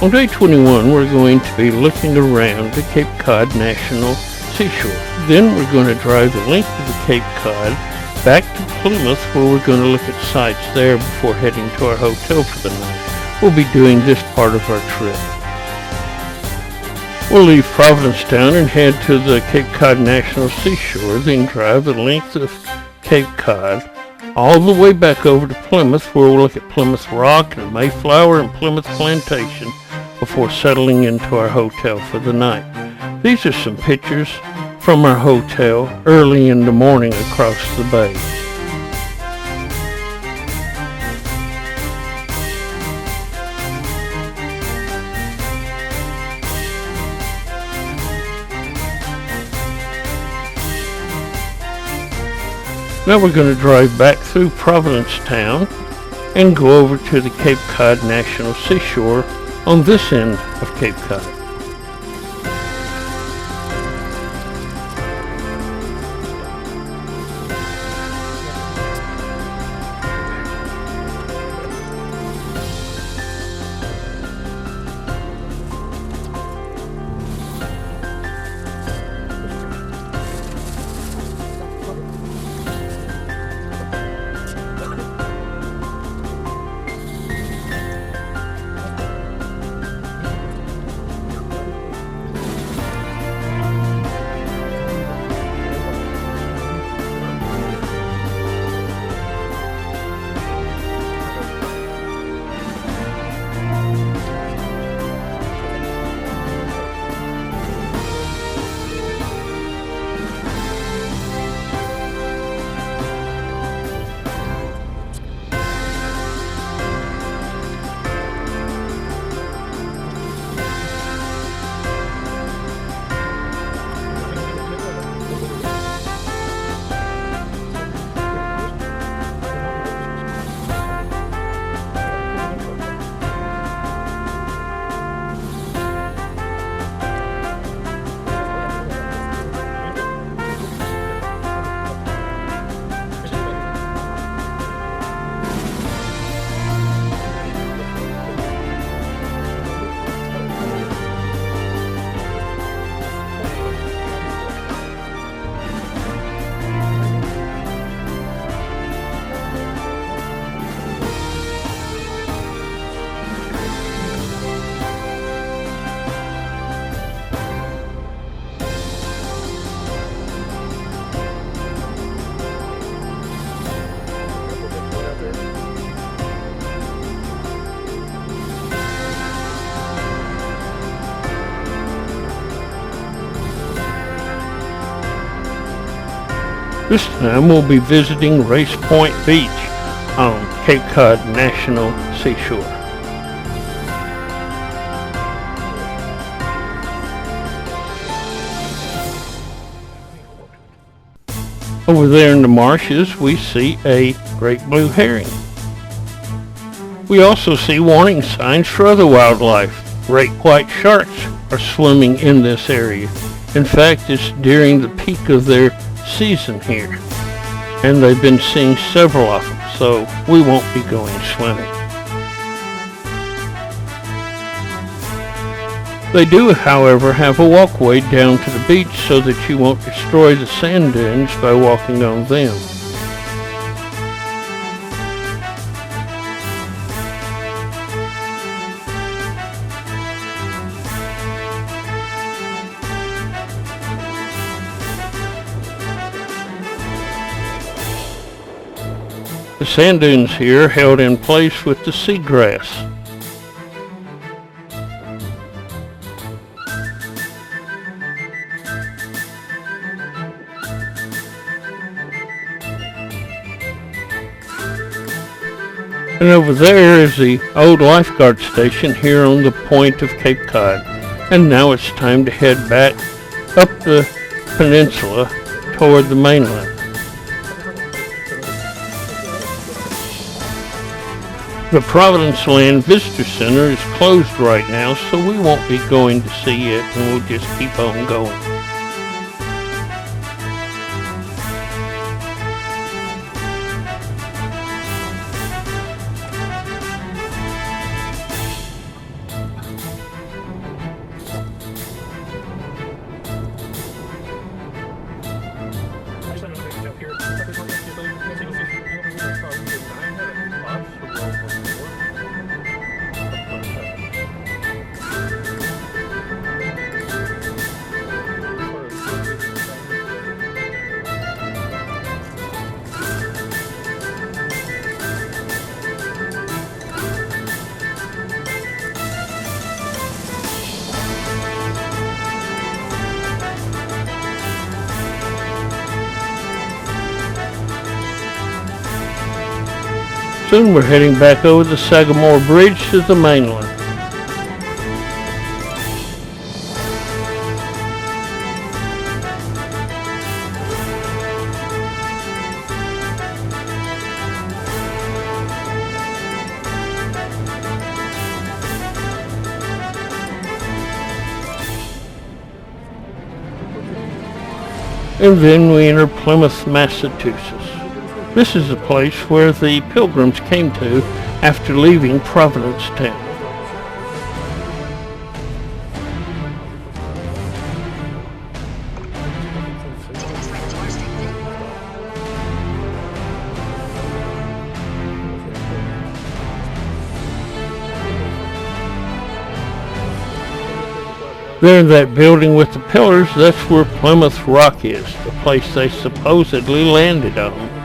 On day 21, we're going to be looking around the Cape Cod National Seashore. Then we're going to drive the length of the Cape Cod back to Plymouth, where we're going to look at sights there before heading to our hotel for the night. We'll be doing this part of our trip. We'll leave Provincetown and head to the Cape Cod National Seashore, then drive the length of Cape Cod all the way back over to Plymouth, where we'll look at Plymouth Rock and Mayflower and Plymouth Plantation before settling into our hotel for the night. These are some pictures from our hotel early in the morning across the bay. Now we're going to drive back through Provincetown and go over to the Cape Cod National Seashore on this end of Cape Cod. This time we'll be visiting Race Point Beach on Cape Cod National Seashore. Over there in the marshes we see a great blue herring. We also see warning signs for other wildlife. Great white sharks are swimming in this area. In fact, it's during the peak of their season here, and they've been seeing several of them, so we won't be going swimming. They do, however, have a walkway down to the beach so that you won't destroy the sand dunes by walking on them. The sand dunes here are held in place with the seagrass. And over there is the old lifeguard station here on the point of Cape Cod. And now it's time to head back up the peninsula toward the mainland. The Providence Land Visitor Center is closed right now, so we won't be going to see it, and we'll just keep on going. Soon we're heading back over the Sagamore Bridge to the mainland. And then we enter Plymouth, Massachusetts. This is the place where the Pilgrims came to after leaving Provincetown. There in that building with the pillars, that's where Plymouth Rock is, the place they supposedly landed on.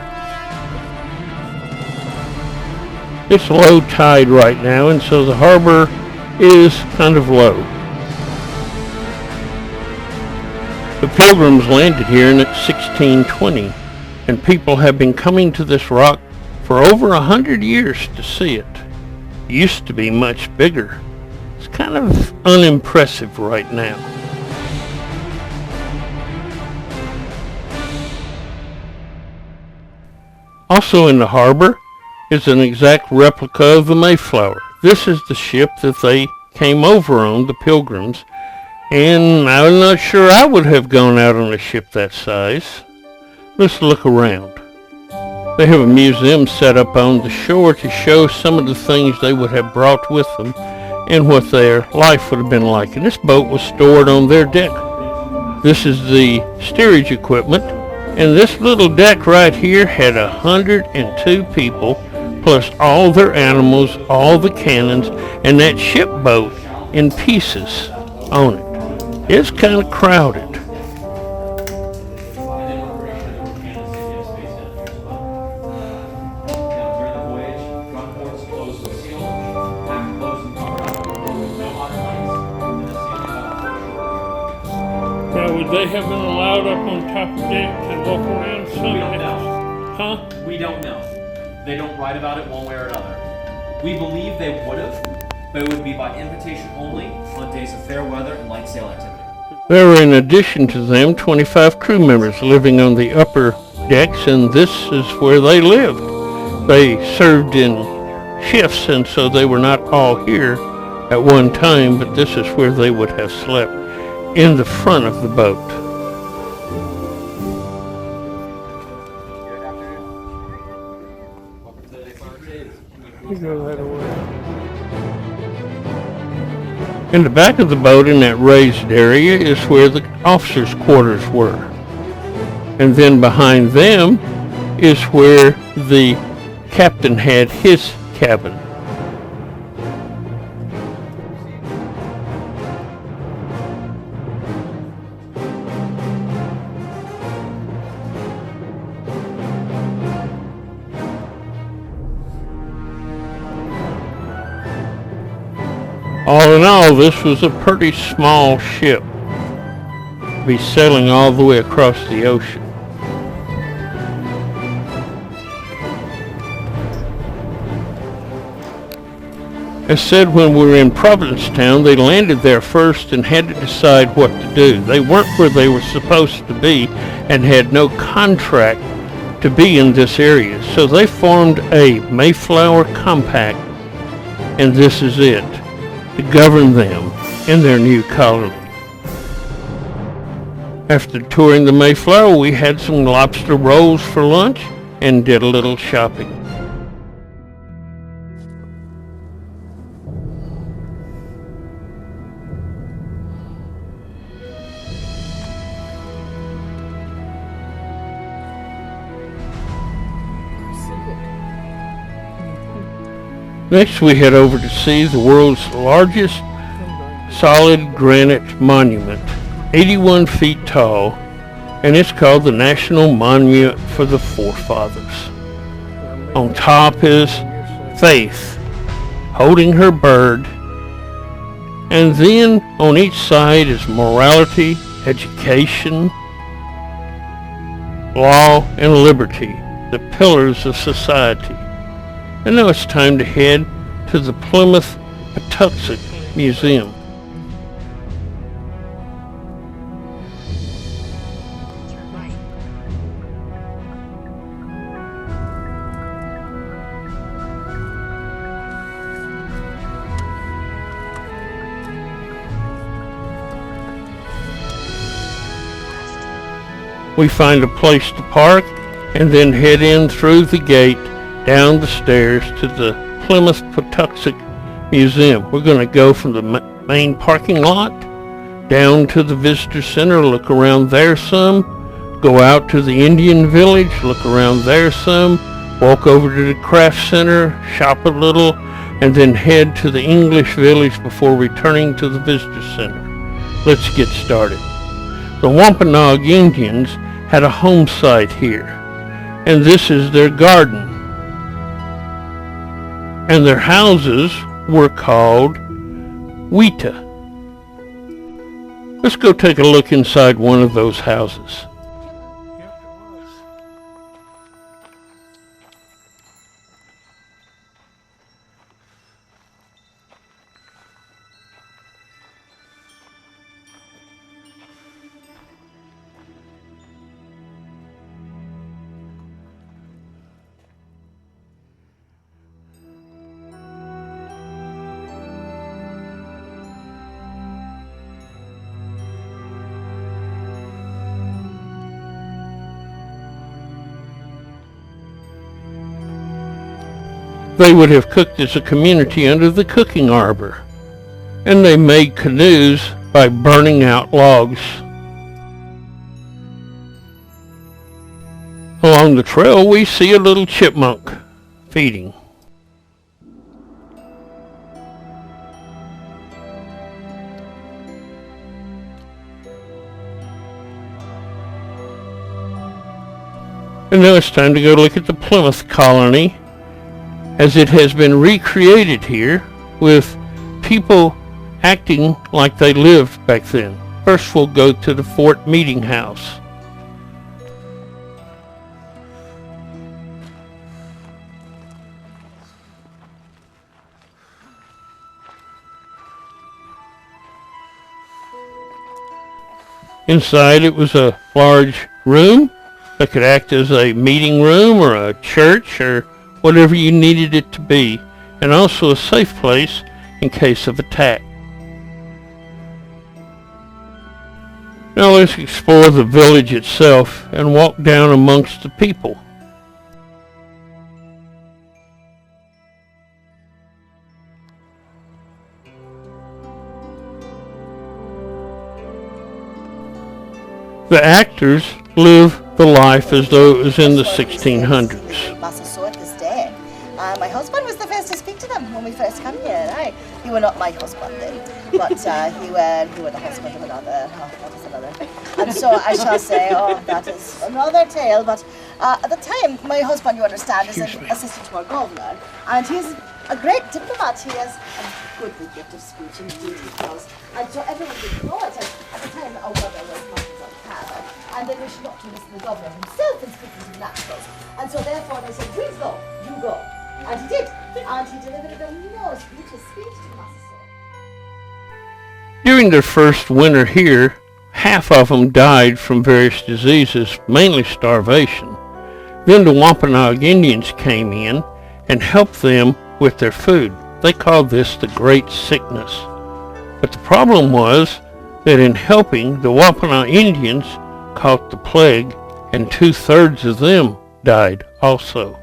It's low tide right now, and so the harbor is kind of low. The Pilgrims landed here in 1620, and people have been coming to this rock for over 100 years to see it. It used to be much bigger. It's kind of unimpressive right now. Also in the harbor is an exact replica of the Mayflower. This is the ship that they came over on, the Pilgrims, and I'm not sure I would have gone out on a ship that size. Let's look around. They have a museum set up on the shore to show some of the things they would have brought with them and what their life would have been like. And this boat was stored on their deck. This is the steerage equipment, and this little deck right here had 102 people, plus all their animals, all the cannons, and that ship boat in pieces on it. It's kind of crowded. Would they have been allowed up on top of deck to walk around? We don't know. Huh? We don't know. They don't write about it one way or another. We believe they would have, but it would be by invitation only on days of fair weather and light sail activity. There were, in addition to them, 25 crew members living on the upper decks, and this is where they lived. They served in shifts, and so they were not all here at one time, but this is where they would have slept, in the front of the boat. In the back of the boat, in that raised area, is where the officers' quarters were. And then behind them is where the captain had his cabin. All in all, this was a pretty small ship to be sailing all the way across the ocean. As said, when we were in Provincetown, they landed there first and had to decide what to do. They weren't where they were supposed to be and had no contract to be in this area. So they formed a Mayflower Compact, and this is it, to govern them in their new colony. After touring the Mayflower, we had some lobster rolls for lunch and did a little shopping. Next, we head over to see the world's largest solid granite monument, 81 feet tall, and it's called the National Monument for the Forefathers. On top is Faith holding her bird, and then on each side is morality, education, law, and liberty, the pillars of society. And now it's time to head to the Plymouth Patuxent Museum. We find a place to park and then head in through the gate down the stairs to the Plymouth Patuxent Museum. We're going to go from the main parking lot down to the visitor center, look around there some, go out to the Indian Village, look around there some, walk over to the craft center, shop a little, and then head to the English Village before returning to the visitor center. Let's get started. The Wampanoag Indians had a home site here, and this is their garden. And their houses were called weta. Let's go take a look inside one of those houses. They would have cooked as a community under the cooking arbor, and they made canoes by burning out logs. Along the trail we see a little chipmunk feeding. And now it's time to go look at the Plymouth colony, as it has been recreated here with people acting like they lived back then. First we'll go to the Fort Meeting House. Inside it was a large room that could act as a meeting room or a church or whatever you needed it to be, and also a safe place in case of attack. Now let's explore the village itself and walk down amongst the people. The actors live the life as though it was in the 1600s. My husband was the first to speak to them when we first came here. Aye. He were not my husband then, but he were the husband of another. Oh, that is another. And so I shall say, oh, that is another tale. But at the time, my husband, you understand, is an assistant to our governor, and he's a great diplomat. He has a good gift of speech, indeed he does. And so everyone did know it. And at the time, our weather was not so bad, and they wished not to listen to the governor himself in speaking to naturals. And so therefore they said, please go, you go. And he did, and he delivered a most beautiful speech to Massasoit. During their first winter here, half of them died from various diseases, mainly starvation. Then the Wampanoag Indians came in and helped them with their food. They called this the Great Sickness. But the problem was that in helping, the Wampanoag Indians caught the plague, and 2/3 of them died also.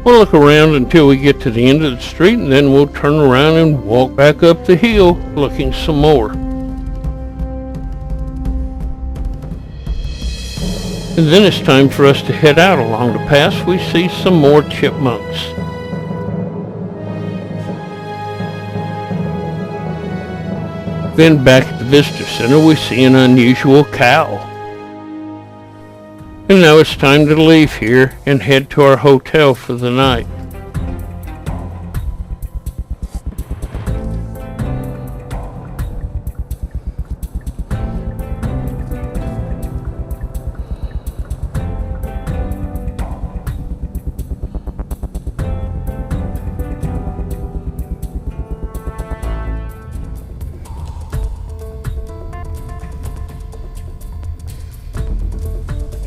We'll look around until we get to the end of the street, and then we'll turn around and walk back up the hill looking some more. And then it's time for us to head out. Along the path we see some more chipmunks. Then back at the visitor center we see an unusual cow. And now it's time to leave here and head to our hotel for the night.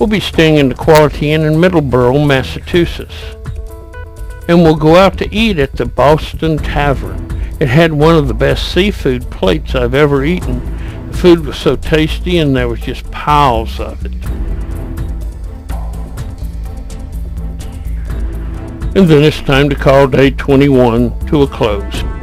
We'll be staying in the Quality Inn in Middleborough, Massachusetts. And we'll go out to eat at the Boston Tavern. It had one of the best seafood plates I've ever eaten. The food was so tasty and there was just piles of it. And then it's time to call day 21 to a close.